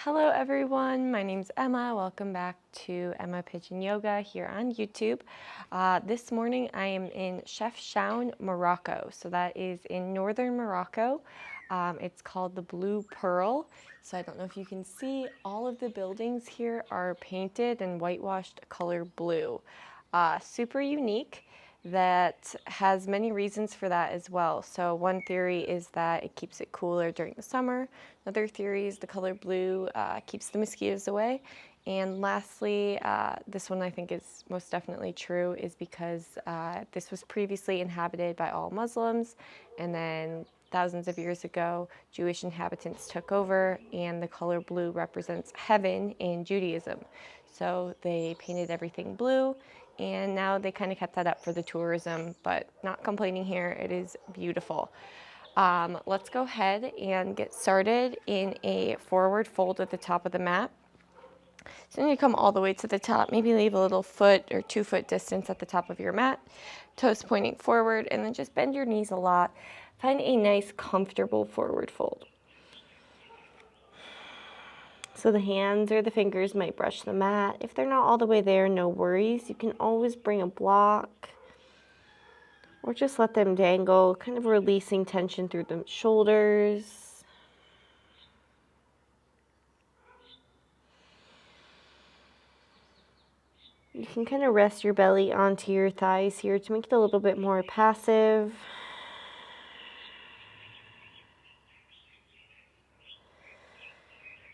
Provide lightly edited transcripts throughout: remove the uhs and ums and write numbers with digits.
Hello everyone, my name's Emma. Welcome back to Emma Pigeon Yoga here on YouTube. This morning I am in Chefchaouen, Morocco. So that is in northern Morocco. It's called the Blue Pearl. So I don't know if you can see, all of the buildings here are painted and whitewashed color blue. Super unique. That has many reasons for that as well. So one theory is that it keeps it cooler during the summer. Another theory is the color blue keeps the mosquitoes away. And lastly, this one I think is most definitely true, is because this was previously inhabited by all Muslims, and then thousands of years ago, Jewish inhabitants took over, and the color blue represents heaven in Judaism. So they painted everything blue, and now they kind of kept that up for the tourism, but not complaining here. It is beautiful. Let's go ahead and get started in a forward fold at the top of the mat. So then you come all the way to the top, maybe leave a little foot or 2 foot distance at the top of your mat, toes pointing forward, and then just bend your knees a lot. Find a nice, comfortable forward fold. So the hands or the fingers might brush the mat. If they're not all the way there, no worries. You can always bring a block or just let them dangle, kind of releasing tension through the shoulders. You can kind of rest your belly onto your thighs here to make it a little bit more passive.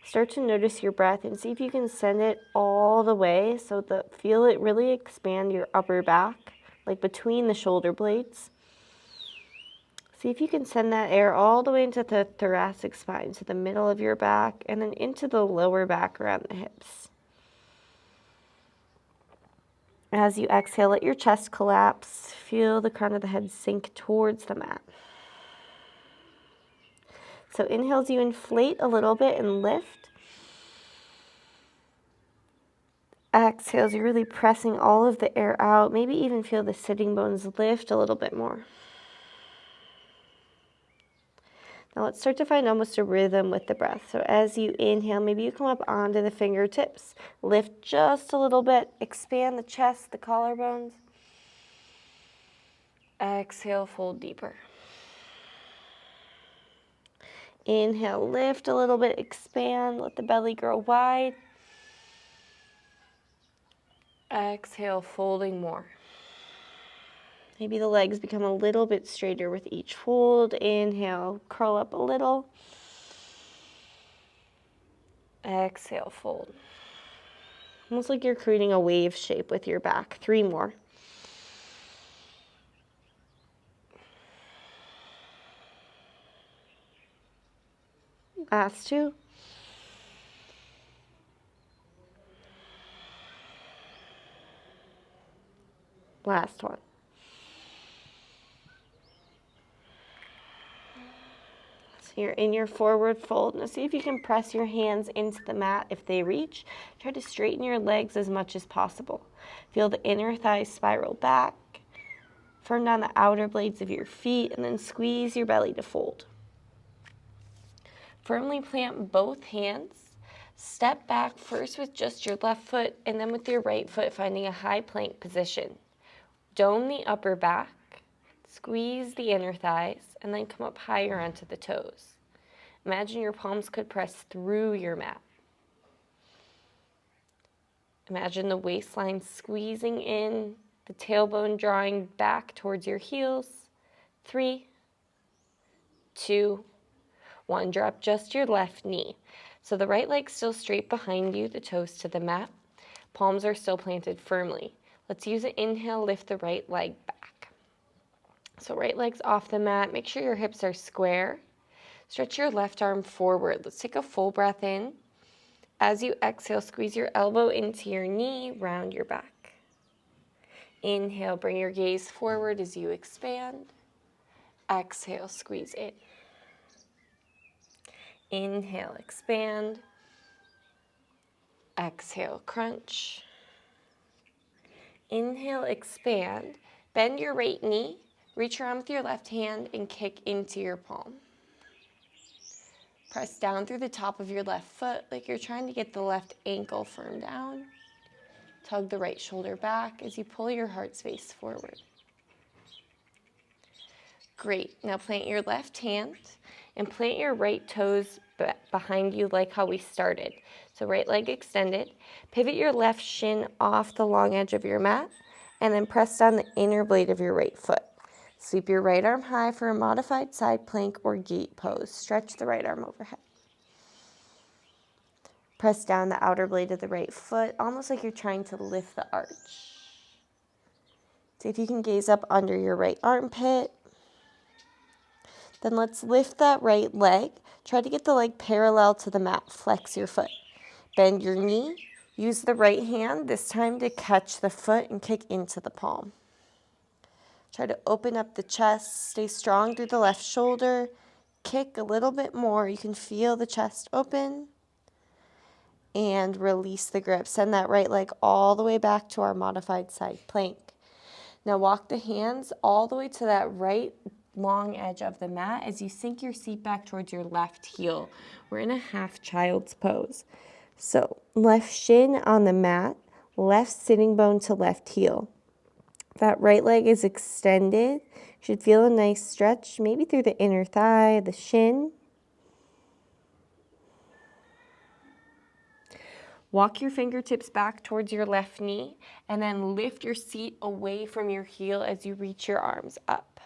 Start to notice your breath and see if you can send it all the way, so feel it really expand your upper back, like between the shoulder blades. See if you can send that air all the way into the thoracic spine, to the middle of your back, and then into the lower back around the hips. As you exhale, let your chest collapse. Feel the crown of the head sink towards the mat. So inhales, you inflate a little bit and lift. Exhales, you're really pressing all of the air out. Maybe even feel the sitting bones lift a little bit more. Now let's start to find almost a rhythm with the breath. So as you inhale, maybe you come up onto the fingertips. Lift just a little bit. Expand the chest, the collarbones. Exhale, fold deeper. Inhale, lift a little bit, expand, let the belly grow wide. Exhale, folding more. Maybe the legs become a little bit straighter with each fold. Inhale, curl up a little. Exhale, fold. Almost like you're creating a wave shape with your back. 3 more. Last 2. Last 1. So you're in your forward fold. Now see if you can press your hands into the mat if they reach. Try to straighten your legs as much as possible. Feel the inner thighs spiral back. Firm down the outer blades of your feet, and then squeeze your belly to fold. Firmly plant both hands. Step back first with just your left foot, and then with your right foot finding a high plank position. Dome the upper back, squeeze the inner thighs, and then come up higher onto the toes. Imagine your palms could press through your mat. Imagine the waistline squeezing in, the tailbone drawing back towards your heels. 3, 2, 1. Drop just your left knee. So the right leg's still straight behind you, the toes to the mat. Palms are still planted firmly. Let's use an inhale, lift the right leg back. So right leg's off the mat. Make sure your hips are square. Stretch your left arm forward. Let's take a full breath in. As you exhale, squeeze your elbow into your knee, round your back. Inhale, bring your gaze forward as you expand. Exhale, squeeze in. Inhale, expand. Exhale, crunch. Inhale, expand. Bend your right knee. Reach around with your left hand and kick into your palm. Press down through the top of your left foot like you're trying to get the left ankle firm down. Tug the right shoulder back as you pull your heart space forward. Great. Now plant your left hand and plant your right toes behind you like how we started. So right leg extended. Pivot your left shin off the long edge of your mat and then press down the inner blade of your right foot. Sweep your right arm high for a modified side plank or gait pose. Stretch the right arm overhead. Press down the outer blade of the right foot, almost like you're trying to lift the arch. See if you can gaze up under your right armpit. Then let's lift that right leg. Try to get the leg parallel to the mat. Flex your foot. Bend your knee. Use the right hand this time to catch the foot and kick into the palm. Try to open up the chest. Stay strong through the left shoulder. Kick a little bit more. You can feel the chest open. And release the grip. Send that right leg all the way back to our modified side plank. Now walk the hands all the way to that right long edge of the mat as you sink your seat back towards your left heel. We're in a half child's pose. So left shin on the mat, left sitting bone to left heel. That right leg is extended. You should feel a nice stretch, maybe through the inner thigh, the shin. Walk your fingertips back towards your left knee and then lift your seat away from your heel as you reach your arms up.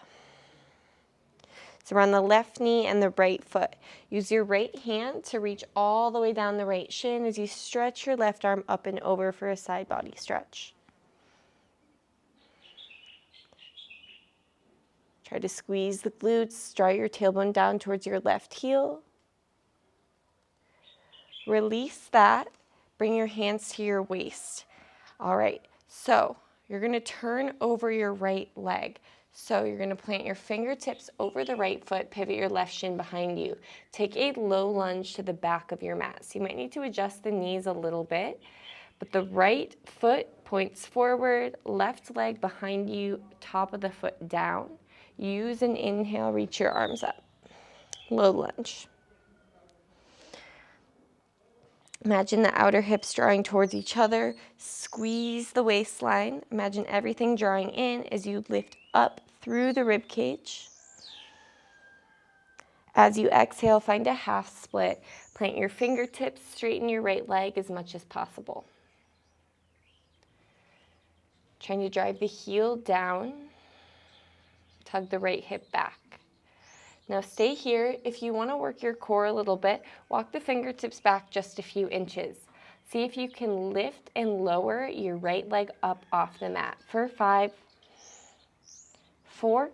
So we're on the left knee and the right foot. Use your right hand to reach all the way down the right shin as you stretch your left arm up and over for a side body stretch. Try to squeeze the glutes, draw your tailbone down towards your left heel. Release that. Bring your hands to your waist. All right, so you're gonna turn over your right leg. So you're gonna plant your fingertips over the right foot, pivot your left shin behind you. Take a low lunge to the back of your mat. So you might need to adjust the knees a little bit, but the right foot points forward, left leg behind you, top of the foot down. Use an inhale, reach your arms up. Low lunge. Imagine the outer hips drawing towards each other. Squeeze the waistline. Imagine everything drawing in as you lift up through the rib cage. As you exhale, find a half split. Plant your fingertips, straighten your right leg as much as possible. Trying to drive the heel down. Tug the right hip back. Now stay here. If you want to work your core a little bit, walk the fingertips back just a few inches. See if you can lift and lower your right leg up off the mat for 5, 4,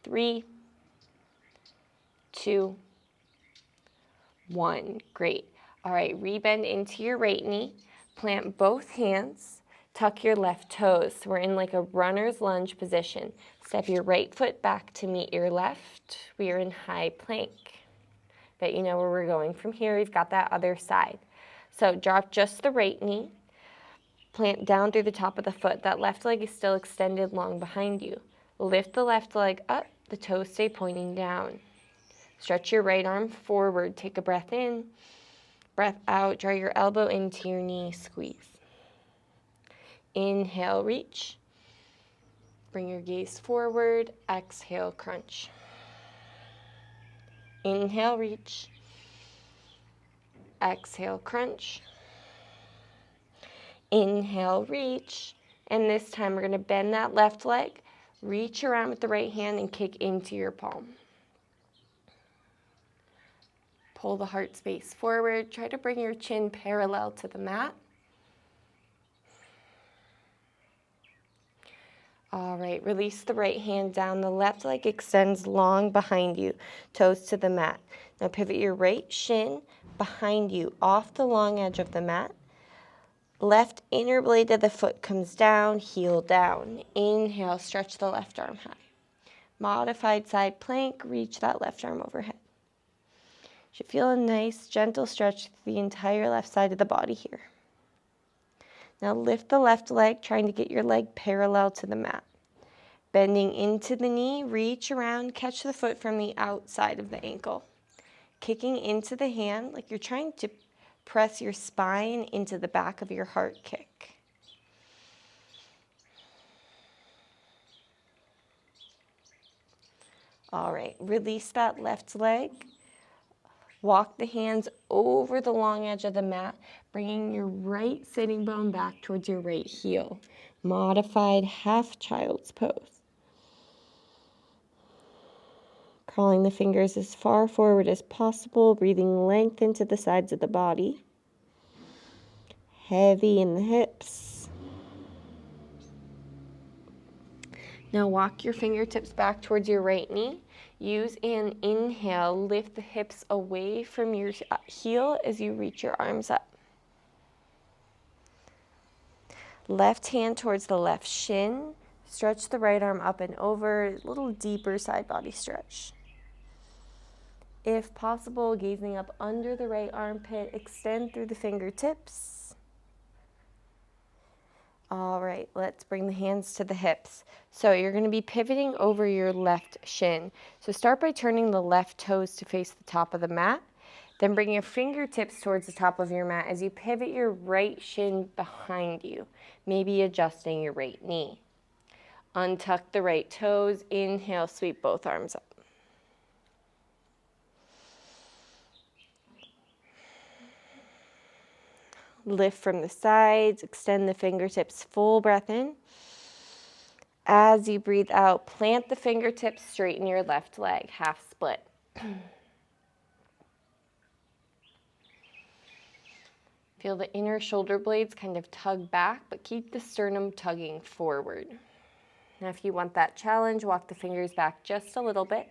3, 2, 1. Great. All right, rebend into your right knee. Plant both hands. Tuck your left toes. So we're in like a runner's lunge position. Step your right foot back to meet your left. We are in high plank. Bet you know where we're going from here. We've got that other side. So drop just the right knee. Plant down through the top of the foot. That left leg is still extended long behind you. Lift the left leg up. The toes stay pointing down. Stretch your right arm forward. Take a breath in. Breath out. Draw your elbow into your knee. Squeeze. Inhale, reach. Bring your gaze forward. Exhale, crunch. Inhale, reach. Exhale, crunch. Inhale, reach. And this time we're going to bend that left leg, reach around with the right hand and kick into your palm. Pull the heart space forward. Try to bring your chin parallel to the mat. All right, release the right hand down. The left leg extends long behind you, toes to the mat. Now pivot your right shin behind you, off the long edge of the mat. Left inner blade of the foot comes down, heel down. Inhale, stretch the left arm high. Modified side plank, reach that left arm overhead. You should feel a nice, gentle stretch through the entire left side of the body here. Now lift the left leg, trying to get your leg parallel to the mat. Bending into the knee, reach around, catch the foot from the outside of the ankle. kicking into the hand like you're trying to press your spine into the back of your heart kick. All right, release that left leg. Walk the hands over the long edge of the mat, bringing your right sitting bone back towards your right heel. Modified half child's pose. Crawling the fingers as far forward as possible, breathing length into the sides of the body. Heavy in the hips. Now walk your fingertips back towards your right knee. Use an inhale, lift the hips away from your heel as you reach your arms up. Left hand towards the left shin. Stretch the right arm up and over, a little deeper side body stretch. If possible, gazing up under the right armpit, extend through the fingertips. All right, let's bring the hands to the hips. So you're going to be pivoting over your left shin. So start by turning the left toes to face the top of the mat. Then bring your fingertips towards the top of your mat as you pivot your right shin behind you, maybe adjusting your right knee. Untuck the right toes. Inhale, sweep both arms up. Lift from the sides, extend the fingertips, full breath in. As you breathe out, plant the fingertips, straighten your left leg, half split. Feel the inner shoulder blades kind of tug back, but keep the sternum tugging forward. Now if you want that challenge, walk the fingers back just a little bit.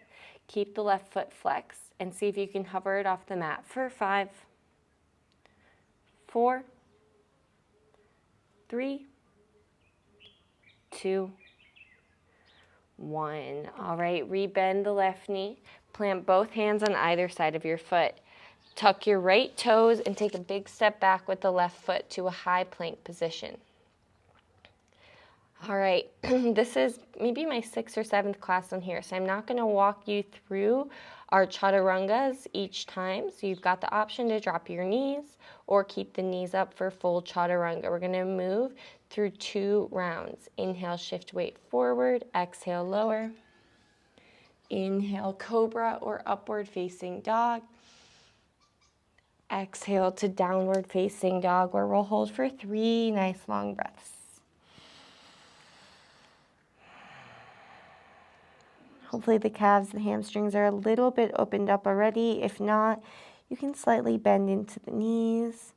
Keep the left foot flexed and see if you can hover it off the mat for 5, 4, 3, 2, 1. All right, rebend the left knee. Plant both hands on either side of your foot. Tuck your right toes and take a big step back with the left foot to a high plank position. All right, this is maybe my 6th or 7th class on here, so I'm not going to walk you through our chaturangas each time. So you've got the option to drop your knees or keep the knees up for full chaturanga. We're going to move through 2 rounds. Inhale, shift weight forward. Exhale, lower. Inhale, cobra or upward facing dog. Exhale to downward facing dog, where we'll hold for 3 nice long breaths. Hopefully the calves and hamstrings are a little bit opened up already. If not, you can slightly bend into the knees.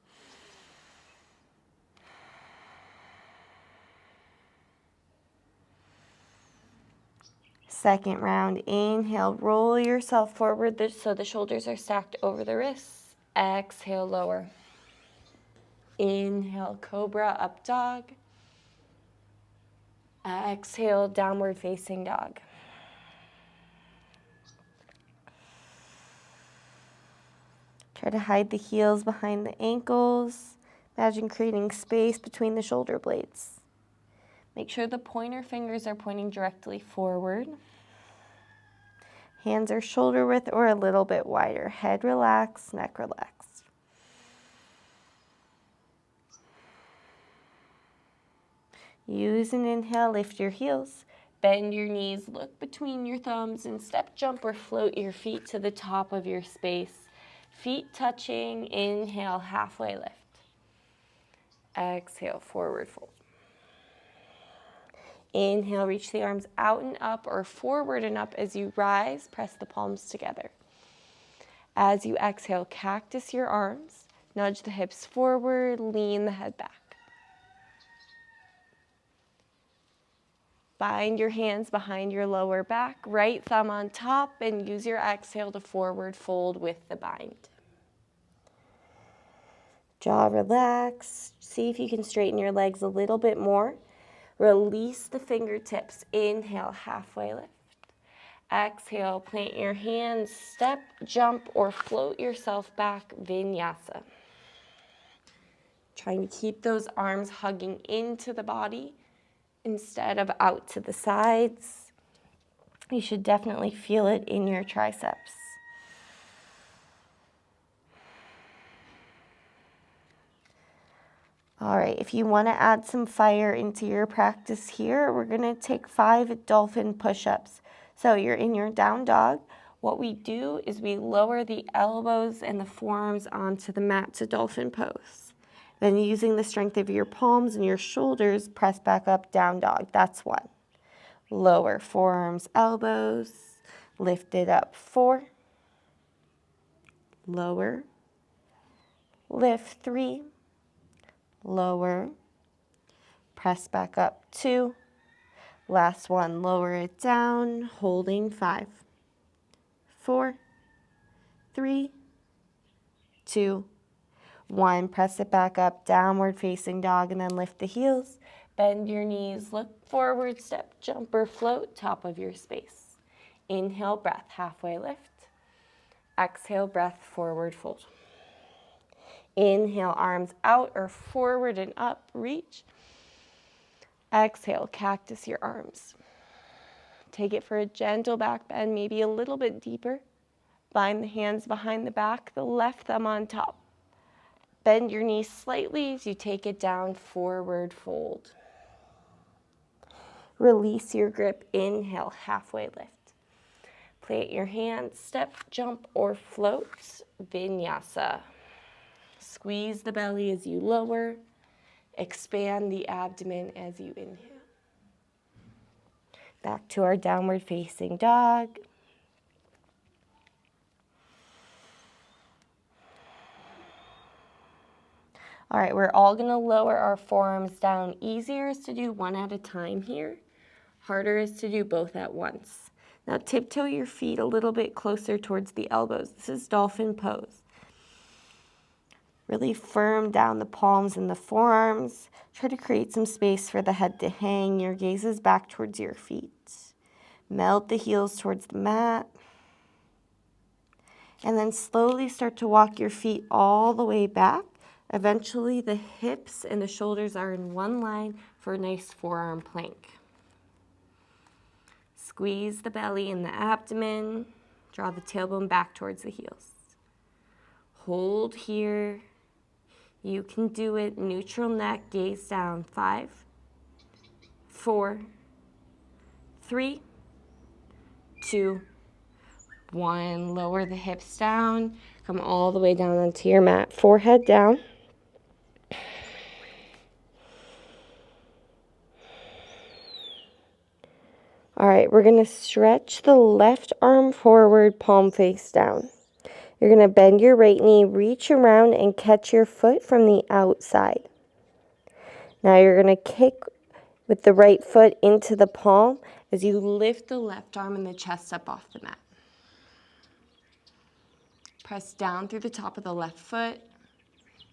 Second round, inhale, roll yourself forward so the shoulders are stacked over the wrists. Exhale, lower. Inhale, cobra, up dog. Exhale, downward facing dog. Try to hide the heels behind the ankles. Imagine creating space between the shoulder blades. Make sure the pointer fingers are pointing directly forward. Hands are shoulder width or a little bit wider. Head relaxed, neck relaxed. Use an inhale, lift your heels. Bend your knees, look between your thumbs, and step, jump, or float your feet to the top of your space. Feet touching, inhale, halfway lift. Exhale, forward fold. Inhale, reach the arms out and up or forward and up as you rise. Press the palms together. As you exhale, cactus your arms. Nudge the hips forward, lean the head back. Bind your hands behind your lower back, right thumb on top, and use your exhale to forward fold with the bind. Jaw relaxed. See if you can straighten your legs a little bit more. Release the fingertips. Inhale, halfway lift. Exhale, plant your hands, step, jump, or float yourself back, Vinyasa. Trying to keep those arms hugging into the body instead of out to the sides. You should definitely feel it in your triceps. All right, if you want to add some fire into your practice here, we're going to take 5 dolphin push-ups. So you're in your down dog. What we do is we lower the elbows and the forearms onto the mat to dolphin pose. Then using the strength of your palms and your shoulders, press back up, down dog. That's 1. Lower forearms, elbows, lift it up, 4. Lower, lift, 3. Lower, press back up, 2. Last one, lower it down, holding, 5, 4, 3, 2, 1. Press it back up, downward facing dog, and then lift the heels. Bend your knees, look forward, step, jump or float, top of your space. Inhale, breath, halfway lift. Exhale, breath, forward fold. Inhale, arms out or forward and up, reach. Exhale, cactus your arms. Take it for a gentle back bend, maybe a little bit deeper. Bind the hands behind the back, the left thumb on top. Bend your knees slightly as you take it down, forward fold. Release your grip, inhale, halfway lift. Plant your hands, step, jump, or float, Vinyasa. Squeeze the belly as you lower. Expand the abdomen as you inhale. Back to our downward facing dog. All right, we're all gonna lower our forearms down. Easier is to do one at a time here. Harder is to do both at once. Now tiptoe your feet a little bit closer towards the elbows. This is dolphin pose. Really firm down the palms and the forearms. Try to create some space for the head to hang. Your gaze is back towards your feet. Melt the heels towards the mat. And then slowly start to walk your feet all the way back. Eventually the hips and the shoulders are in one line for a nice forearm plank. Squeeze the belly and the abdomen. Draw the tailbone back towards the heels. Hold here. You can do it. Neutral neck, gaze down. 5, 4, 3, 2, 1. Lower the hips down. Come all the way down onto your mat. Forehead down. All right, we're going to stretch the left arm forward, palm face down. You're going to bend your right knee, reach around and catch your foot from the outside. Now you're going to kick with the right foot into the palm as you lift the left arm and the chest up off the mat. Press down through the top of the left foot.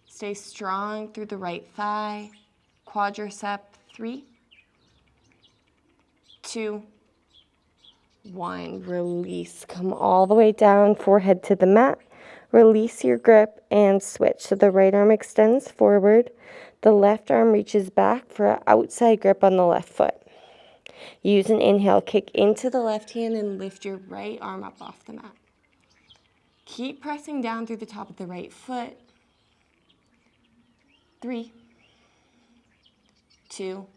Stay strong through the right thigh. Quadricep, 3, 2, 1. Release. Come all the way down, forehead to the mat. Release your grip and switch. So the right arm extends forward. The left arm reaches back for an outside grip on the left foot. Use an inhale. Kick into the left hand and lift your right arm up off the mat. Keep pressing down through the top of the right foot. 3, 2,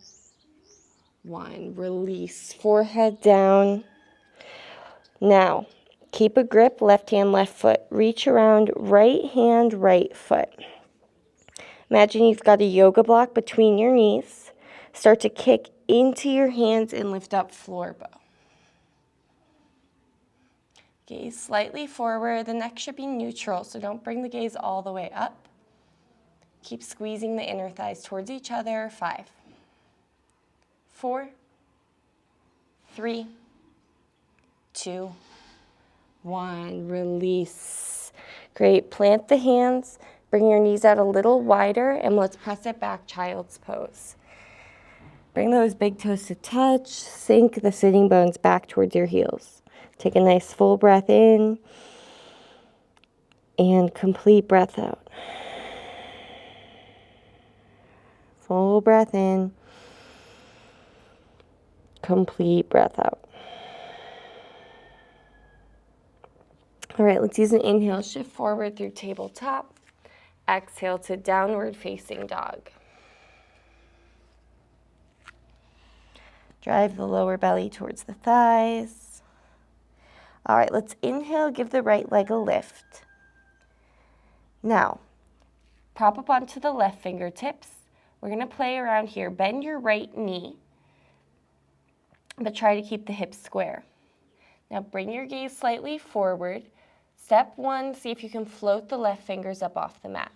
1. Release. Forehead down. Now, keep a grip, left hand, left foot. Reach around, right hand, right foot. Imagine you've got a yoga block between your knees. Start to kick into your hands and lift up floor bow. Gaze slightly forward. The neck should be neutral, so don't bring the gaze all the way up. Keep squeezing the inner thighs towards each other. 5, 4, 3, 2, 1. Release. Great. Plant the hands. Bring your knees out a little wider, and let's press it back, child's pose. Bring those big toes to touch. Sink the sitting bones back towards your heels. Take a nice full breath in and complete breath out. Full breath in, complete breath out. All right, let's use an inhale, shift forward through tabletop. Exhale to downward facing dog. Drive the lower belly towards the thighs. All right, let's inhale, give the right leg a lift. Now, prop up onto the left fingertips. We're going to play around here. Bend your right knee, but try to keep the hips square. Now bring your gaze slightly forward. Step 1, see if you can float the left fingers up off the mat.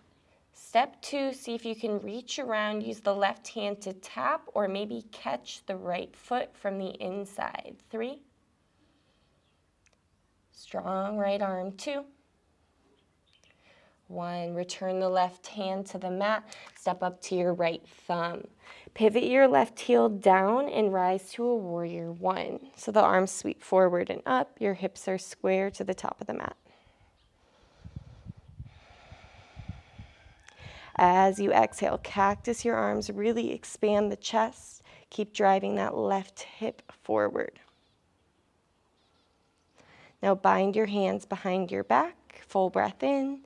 Step 2, see if you can reach around, use the left hand to tap or maybe catch the right foot from the inside. 3. Strong right arm. 2. 1. Return the left hand to the mat. Step up to your right thumb. Pivot your left heel down and rise to a warrior 1. So the arms sweep forward and up. Your hips are square to the top of the mat. As you exhale, cactus your arms, really expand the chest. Keep driving that left hip forward. Now bind your hands behind your back. Full breath in.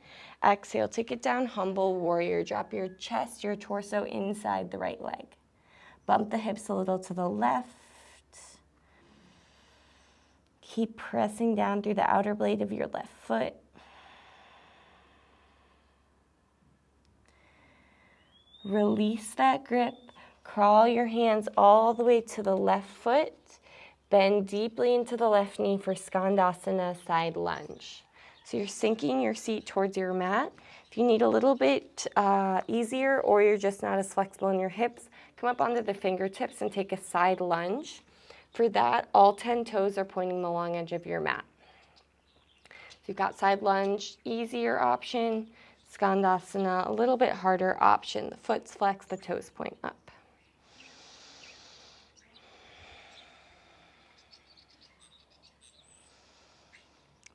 Exhale, take it down, humble warrior. Drop your chest, your torso inside the right leg. Bump the hips a little to the left. Keep pressing down through the outer blade of your left foot. Release that grip. Crawl your hands all the way to the left foot. Bend deeply into the left knee for Skandasana side lunge. So you're sinking your seat towards your mat. If you need a little bit easier or you're just not as flexible in your hips, come up onto the fingertips and take a side lunge. For that, all 10 toes are pointing the long edge of your mat. So you've got side lunge, easier option. Skandasana, a little bit harder option. The foot's flexed, the toes point up.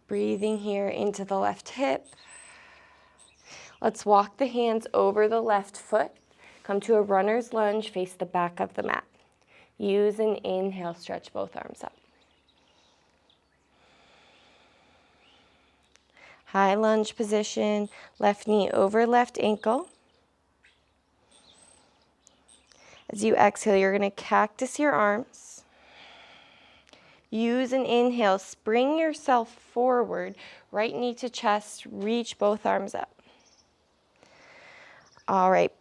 Breathing here into the left hip. Let's walk the hands over the left foot. Come to a runner's lunge, face the back of the mat. Use an inhale, stretch both arms up. High lunge position, left knee over left ankle. As you exhale, you're going to cactus your arms. Use an inhale, spring yourself forward, right knee to chest, reach both arms up. All right,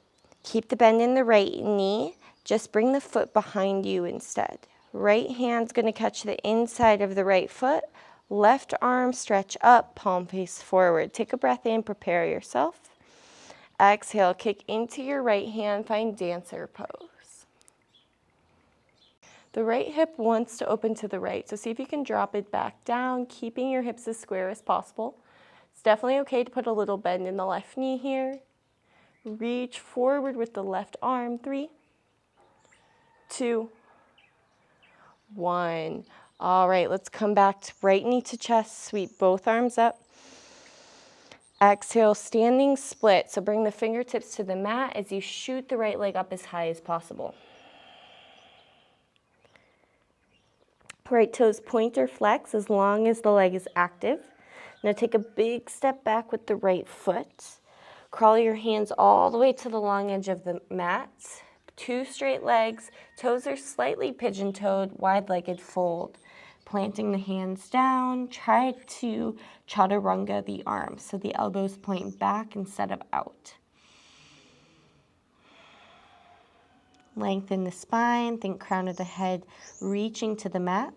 keep the bend in the right knee. Just bring the foot behind you instead. Right hand's going to catch the inside of the right foot. Left arm stretch up, palm face forward. Take a breath in, prepare yourself. Exhale, kick into your right hand, find dancer pose. The right hip wants to open to the right, so see if you can drop it back down, keeping your hips as square as possible. It's definitely okay to put a little bend in the left knee here. Reach forward with the left arm. 3, 2, 1. All right, let's come back to right knee to chest, sweep both arms up. Exhale, standing split. So bring the fingertips to the mat as you shoot the right leg up as high as possible. Right toes point or flex as long as the leg is active. Now take a big step back with the right foot. Crawl your hands all the way to the long edge of the mat. 2 straight legs, toes are slightly pigeon-toed, wide-legged fold. Planting the hands down, try to chaturanga the arms, so the elbows point back instead of out. Lengthen the spine, think crown of the head reaching to the mat.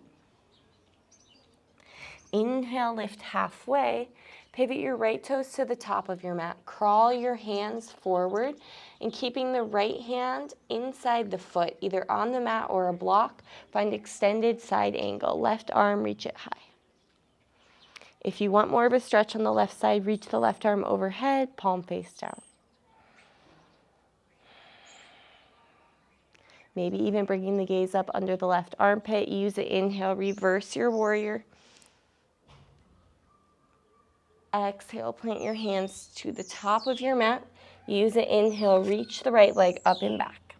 Inhale, lift halfway. Pivot your right toes to the top of your mat. Crawl your hands forward and keeping the right hand inside the foot, either on the mat or a block. Find extended side angle. Left arm, reach it high. If you want more of a stretch on the left side, reach the left arm overhead, palm face down. Maybe even bringing the gaze up under the left armpit. Use the inhale, reverse your warrior. Exhale, plant your hands to the top of your mat. Use an inhale, reach the right leg up and back.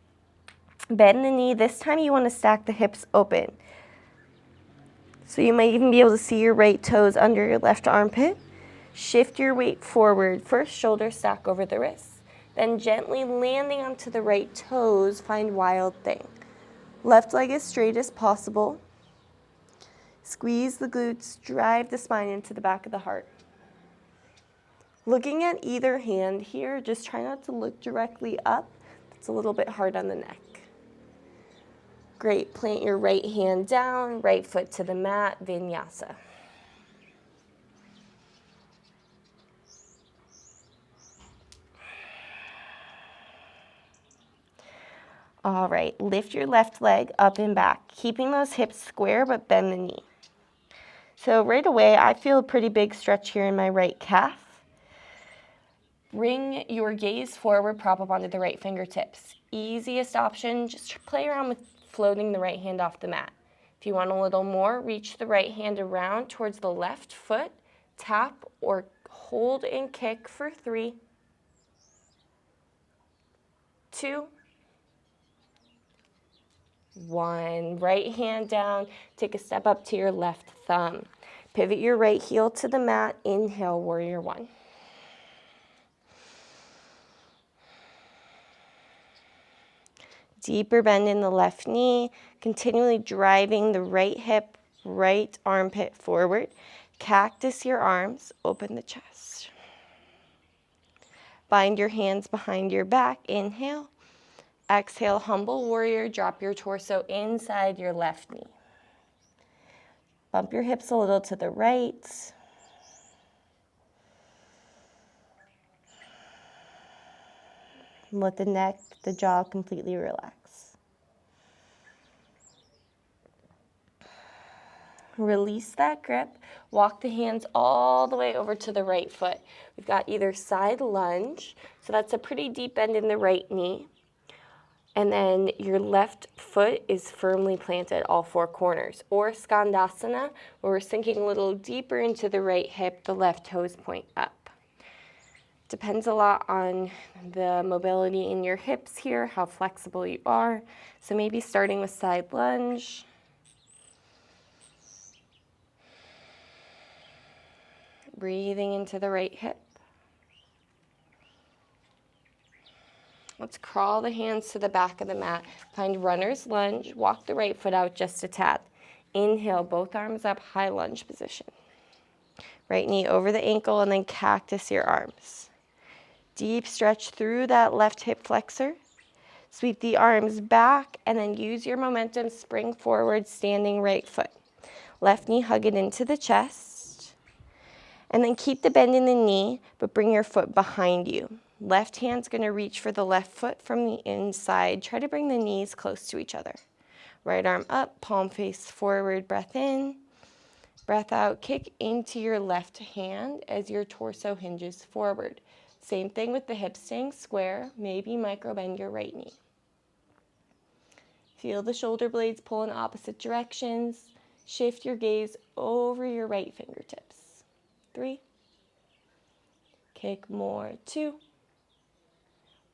Bend the knee. This time you want to stack the hips open. So you might even be able to see your right toes under your left armpit. Shift your weight forward. First, shoulder stack over the wrists. Then gently landing onto the right toes, find wild thing. Left leg as straight as possible. Squeeze the glutes, drive the spine into the back of the heart. Looking at either hand here, just try not to look directly up. It's a little bit hard on the neck. Great, plant your right hand down, right foot to the mat, Vinyasa. All right, lift your left leg up and back, keeping those hips square but bend the knee. So right away, I feel a pretty big stretch here in my right calf. Bring your gaze forward, prop up onto the right fingertips. Easiest option, just play around with floating the right hand off the mat. If you want a little more, reach the right hand around towards the left foot, tap or hold and kick for 3, 2, 1. Right hand down, take a step up to your left thumb. Pivot your right heel to the mat, inhale, warrior 1. Deeper bend in the left knee, continually driving the right hip, right armpit forward. Cactus your arms, open the chest. Bind your hands behind your back, inhale. Exhale, humble warrior, drop your torso inside your left knee. Bump your hips a little to the right. Let the neck, the jaw completely relax. Release that grip. Walk the hands all the way over to the right foot. We've got either side lunge, so that's a pretty deep bend in the right knee. And then your left foot is firmly planted, all 4 corners. Or Skandasana, where we're sinking a little deeper into the right hip, the left toes point up. Depends a lot on the mobility in your hips here, how flexible you are. So maybe starting with side lunge. Breathing into the right hip. Let's crawl the hands to the back of the mat. Find runner's lunge. Walk the right foot out just a tad. Inhale, both arms up, high lunge position. Right knee over the ankle and then cactus your arms. Deep stretch through that left hip flexor. Sweep the arms back and then use your momentum, spring forward, standing right foot. Left knee, hug it into the chest. And then keep the bend in the knee, but bring your foot behind you. Left hand's gonna reach for the left foot from the inside. Try to bring the knees close to each other. Right arm up, palm face forward, breath in. Breath out, kick into your left hand as your torso hinges forward. Same thing with the hips staying square, maybe micro bend your right knee. Feel the shoulder blades pull in opposite directions. Shift your gaze over your right fingertips. 3. Kick more, 2.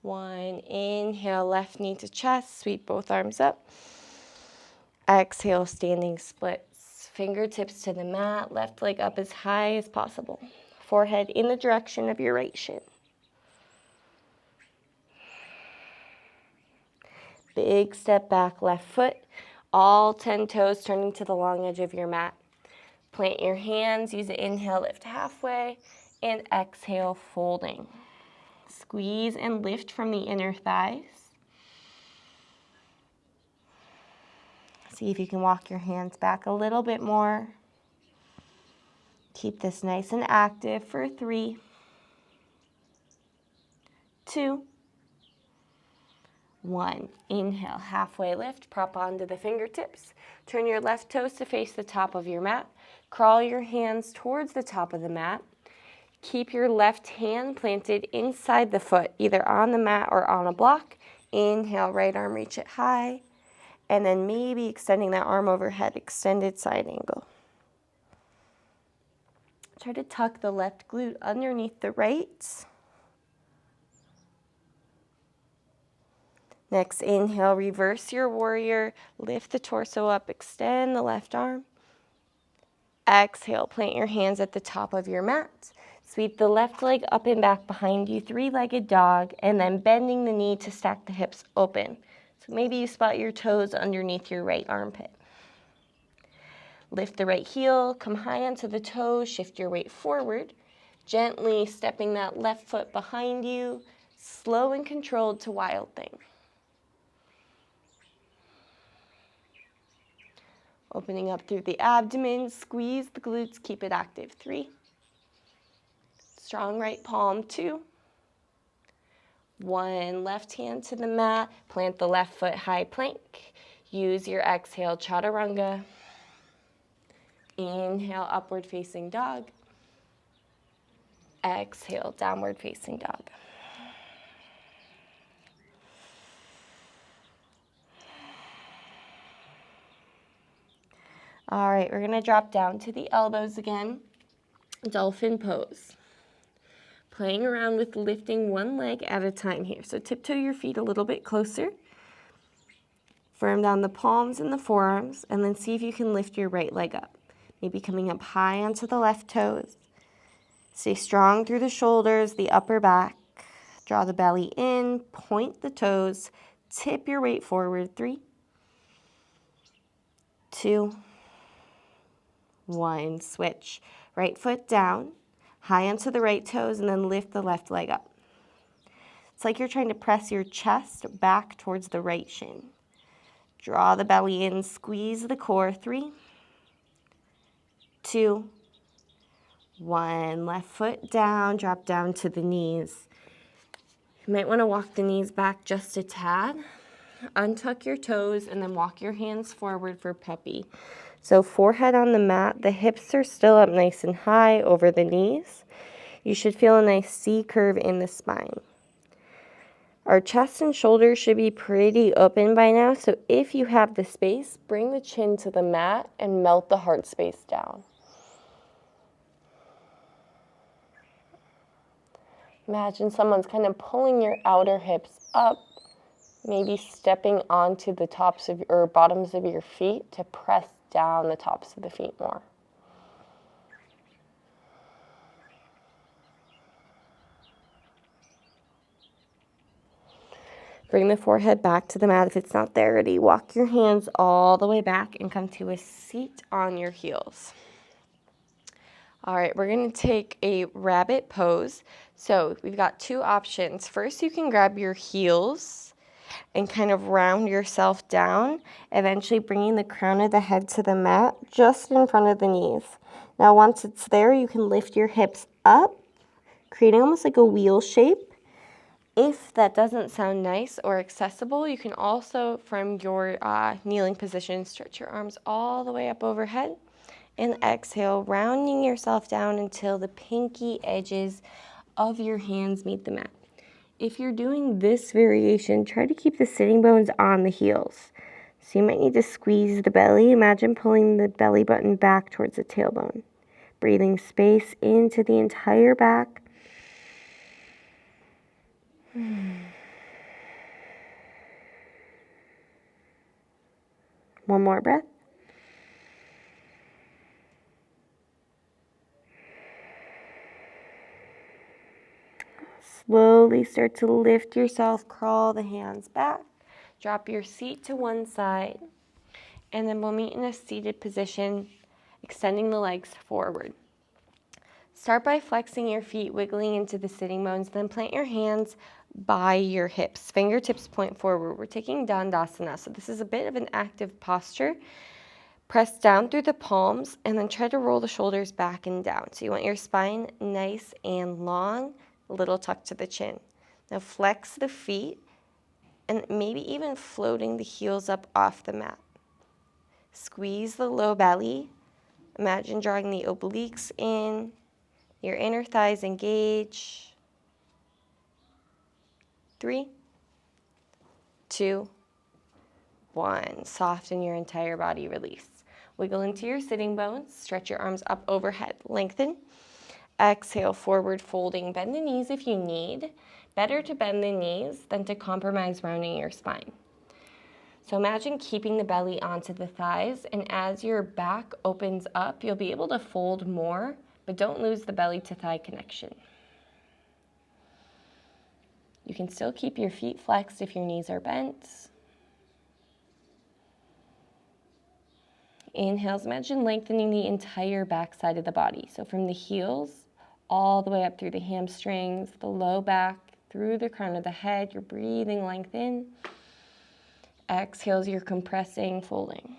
1. Inhale, left knee to chest, sweep both arms up. Exhale, standing splits. Fingertips to the mat, left leg up as high as possible. Forehead in the direction of your right shin. Big step back, left foot. All 10 toes turning to the long edge of your mat. Plant your hands, use an inhale, lift halfway, and exhale, folding. Squeeze and lift from the inner thighs. See if you can walk your hands back a little bit more. Keep this nice and active for 3, 2, 1. Inhale, halfway lift, prop onto the fingertips. Turn your left toes to face the top of your mat. Crawl your hands towards the top of the mat. Keep your left hand planted inside the foot, either on the mat or on a block. Inhale, right arm, reach it high. And then maybe extending that arm overhead, extended side angle. Try to tuck the left glute underneath the right. Next, inhale, reverse your warrior. Lift the torso up, extend the left arm. Exhale, plant your hands at the top of your mat. Sweep the left leg up and back behind you, 3-legged dog, and then bending the knee to stack the hips open. So maybe you spot your toes underneath your right armpit. Lift the right heel, come high onto the toes, shift your weight forward, gently stepping that left foot behind you, slow and controlled to wild thing. Opening up through the abdomen, squeeze the glutes, keep it active. 3. Strong right palm. 2. 1. Left hand to the mat, plant the left foot high plank. Use your exhale, chaturanga. Inhale, upward facing dog. Exhale, downward facing dog. All right, we're gonna drop down to the elbows again. Dolphin pose. Playing around with lifting one leg at a time here. So tiptoe your feet a little bit closer. Firm down the palms and the forearms, and then see if you can lift your right leg up. Maybe coming up high onto the left toes. Stay strong through the shoulders, the upper back. Draw the belly in, point the toes, tip your weight forward. 3, 2, 1. Switch. Right foot down, high onto the right toes, and then lift the left leg up. It's like you're trying to press your chest back towards the right shin. Draw the belly in, squeeze the core. 3, 2, 1. Left foot down, drop down to the knees. You might want to walk the knees back just a tad. Untuck your toes and then walk your hands forward for puppy. So forehead on the mat, the hips are still up nice and high over the knees. You should feel a nice C curve in the spine. Our chest and shoulders should be pretty open by now, so if you have the space, bring the chin to the mat and melt the heart space down. Imagine someone's kind of pulling your outer hips up, maybe stepping onto the tops of or bottoms of your feet to press down the tops of the feet more. Bring the forehead back to the mat if it's not there already. Walk your hands all the way back and come to a seat on your heels. All right, we're gonna take a rabbit pose. So we've got 2 options. First, you can grab your heels and kind of round yourself down, eventually bringing the crown of the head to the mat just in front of the knees. Now, once it's there, you can lift your hips up, creating almost like a wheel shape. If that doesn't sound nice or accessible, you can also, from your kneeling position, stretch your arms all the way up overhead and exhale, rounding yourself down until the pinky edges of your hands meet the mat. If you're doing this variation, try to keep the sitting bones on the heels. So you might need to squeeze the belly. Imagine pulling the belly button back towards the tailbone. Breathing space into the entire back. One more breath. Slowly start to lift yourself, crawl the hands back, drop your seat to one side, and then we'll meet in a seated position, extending the legs forward. Start by flexing your feet, wiggling into the sitting bones, then plant your hands by your hips. Fingertips point forward. We're taking Skandasana, so this is a bit of an active posture. Press down through the palms and then try to roll the shoulders back and down. So you want your spine nice and long, a little tuck to the chin. Now flex the feet and maybe even floating the heels up off the mat. Squeeze the low belly. Imagine drawing the obliques in. Your inner thighs engage. 3, 2, 1. Soften your entire body, release. Wiggle into your sitting bones. Stretch your arms up overhead. Lengthen. Exhale, forward folding. Bend the knees if you need. Better to bend the knees than to compromise rounding your spine. So imagine keeping the belly onto the thighs, and as your back opens up, you'll be able to fold more, but don't lose the belly to thigh connection. You can still keep your feet flexed if your knees are bent. Inhales, imagine lengthening the entire back side of the body. So from the heels all the way up through the hamstrings, the low back, through the crown of the head. You're breathing length in. Exhales, you're compressing, folding.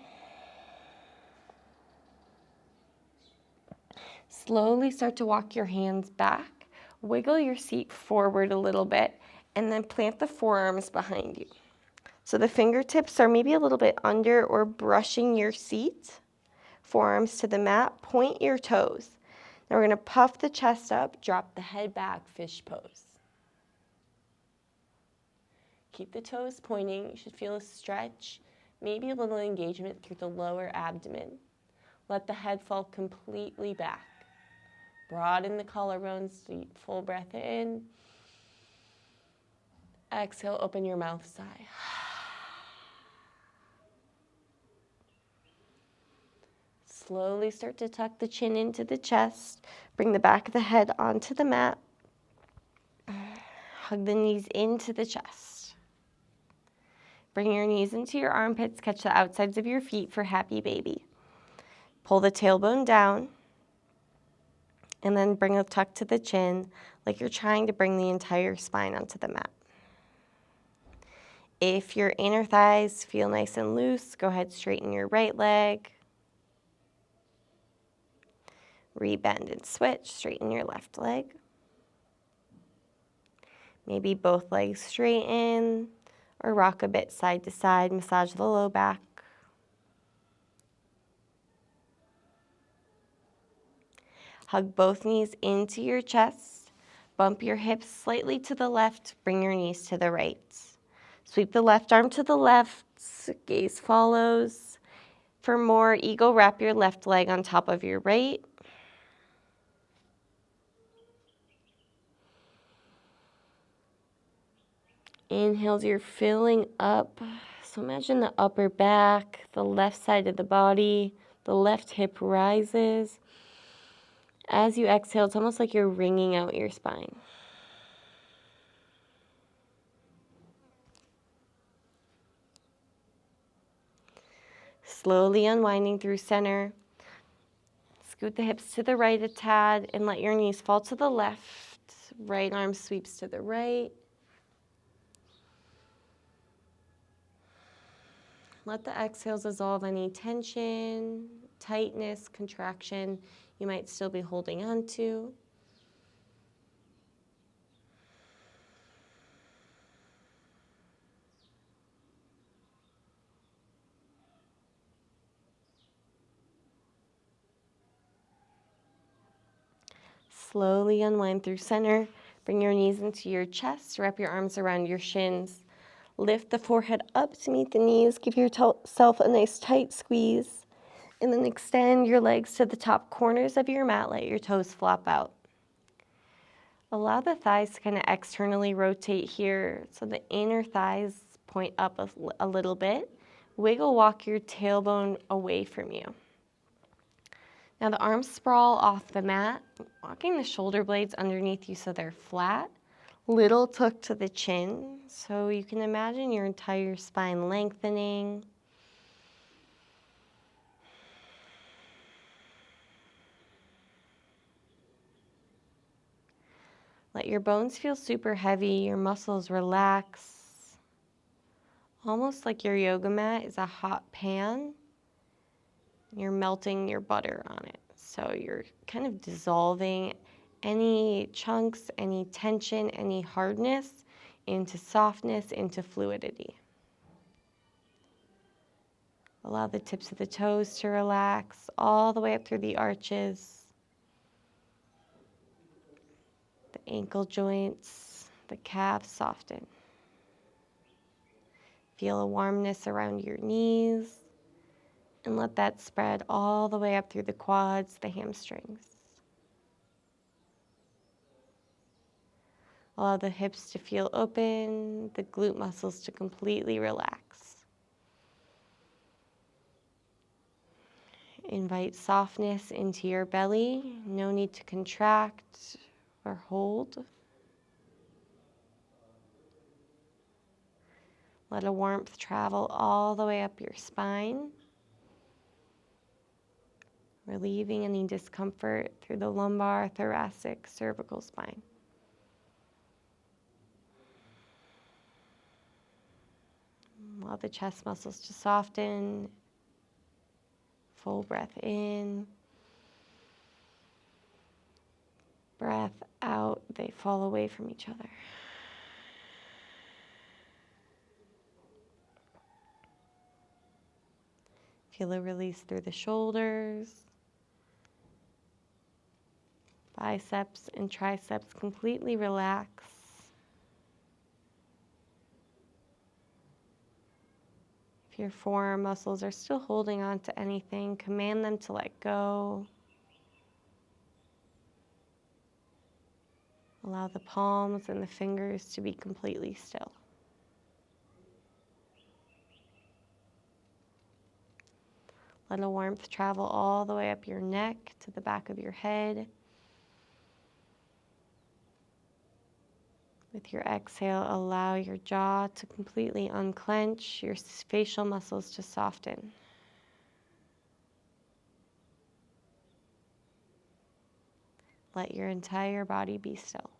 Slowly start to walk your hands back. Wiggle your seat forward a little bit, and then plant the forearms behind you. So the fingertips are maybe a little bit under or brushing your seat. Forearms to the mat, point your toes. Now we're gonna puff the chest up, drop the head back, fish pose. Keep the toes pointing. You should feel a stretch, maybe a little engagement through the lower abdomen. Let the head fall completely back. Broaden the collarbones, deep full breath in. Exhale, open your mouth, sigh. Slowly start to tuck the chin into the chest. Bring the back of the head onto the mat. Hug the knees into the chest. Bring your knees into your armpits. Catch the outsides of your feet for happy baby. Pull the tailbone down. And then bring a tuck to the chin like you're trying to bring the entire spine onto the mat. If your inner thighs feel nice and loose, go ahead, straighten your right leg. Rebend and switch, straighten your left leg. Maybe both legs straighten, or rock a bit side to side, massage the low back. Hug both knees into your chest. Bump your hips slightly to the left, bring your knees to the right. Sweep the left arm to the left, gaze follows. For more, eagle, wrap your left leg on top of your right. Inhales, you're filling up. So imagine the upper back, the left side of the body, the left hip rises. As you exhale, it's almost like you're wringing out your spine. Slowly unwinding through center. Scoot the hips to the right a tad and let your knees fall to the left. Right arm sweeps to the right. Let the exhales dissolve any tension, tightness, contraction you might still be holding on to. Slowly unwind through center. Bring your knees into your chest. Wrap your arms around your shins. Lift the forehead up to meet the knees. Give yourself a nice tight squeeze. And then extend your legs to the top corners of your mat. Let your toes flop out. Allow the thighs to kind of externally rotate here so the inner thighs point up a little bit. Wiggle walk your tailbone away from you. Now the arms sprawl off the mat, walking the shoulder blades underneath you so they're flat. Little tuck to the chin, so you can imagine your entire spine lengthening. Let your bones feel super heavy, your muscles relax. Almost like your yoga mat is a hot pan. You're melting your butter on it. So you're kind of dissolving any chunks, any tension, any hardness into softness, into fluidity. Allow the tips of the toes to relax all the way up through the arches, the ankle joints, the calves soften. Feel a warmness around your knees, and let that spread all the way up through the quads, the hamstrings. Allow the hips to feel open, the glute muscles to completely relax. Invite softness into your belly. No need to contract or hold. Let a warmth travel all the way up your spine. relieving any discomfort through the lumbar, thoracic, cervical spine. Allow the chest muscles to soften. Full breath in. Breath out, they fall away from each other. Feel a release through the shoulders. Biceps and triceps completely relax. If your forearm muscles are still holding on to anything, command them to let go. Allow the palms and the fingers to be completely still. Let a warmth travel all the way up your neck to the back of your head. With your exhale, allow your jaw to completely unclench, your facial muscles to soften. Let your entire body be still.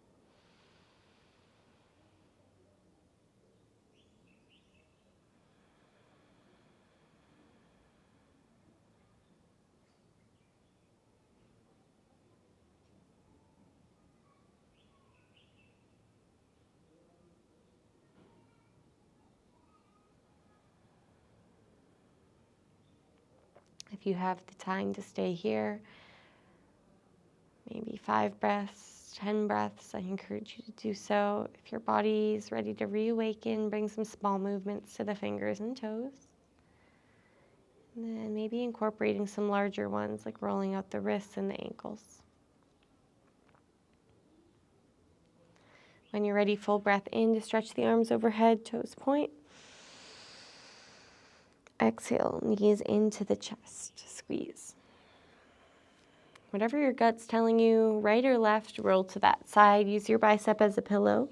If you have the time to stay here, maybe 5 breaths, 10 breaths, I encourage you to do so. If your body is ready to reawaken, bring some small movements to the fingers and toes. And then maybe incorporating some larger ones, like rolling out the wrists and the ankles. When you're ready, full breath in to stretch the arms overhead, toes point. Exhale, knees into the chest, squeeze. Whatever your gut's telling you, right or left, roll to that side. Use your bicep as a pillow.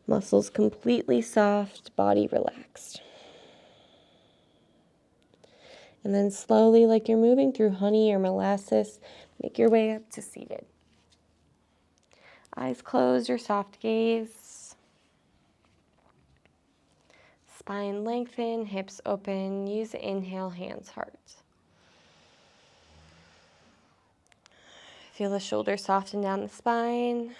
Muscles completely soft, body relaxed. And then slowly, like you're moving through honey or molasses, make your way up to seated. Eyes closed or soft gaze. Spine lengthen, hips open. Use inhale, hands, heart. Feel the shoulders soften down the spine.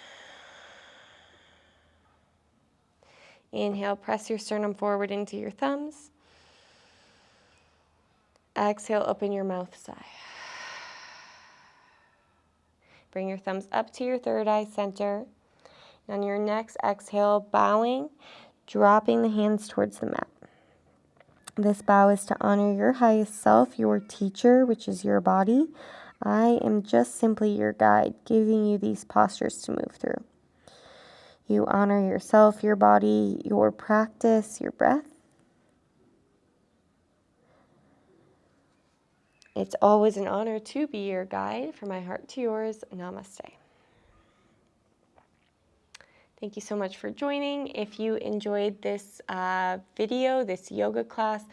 Inhale, press your sternum forward into your thumbs. Exhale, open your mouth, sigh. Bring your thumbs up to your third eye center. On your next exhale, bowing, dropping the hands towards the mat. This bow is to honor your highest self, your teacher, which is your body. I am just simply your guide, giving you these postures to move through. You honor yourself, your body, your practice, your breath. It's always an honor to be your guide. From my heart to yours, namaste. Thank you so much for joining. If you enjoyed this video, this yoga class,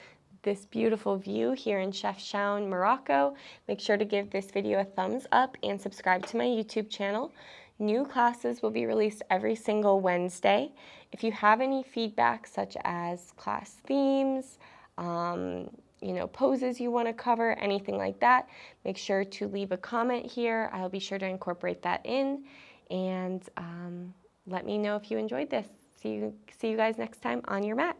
this beautiful view here in Chefchaouen, Morocco, make sure to give this video a thumbs up and subscribe to my YouTube channel. New classes will be released every single Wednesday. If you have any feedback, such as class themes, poses you want to cover, anything like that, make sure to leave a comment here. I'll be sure to incorporate that in, and let me know if you enjoyed this. See you guys next time on your mat.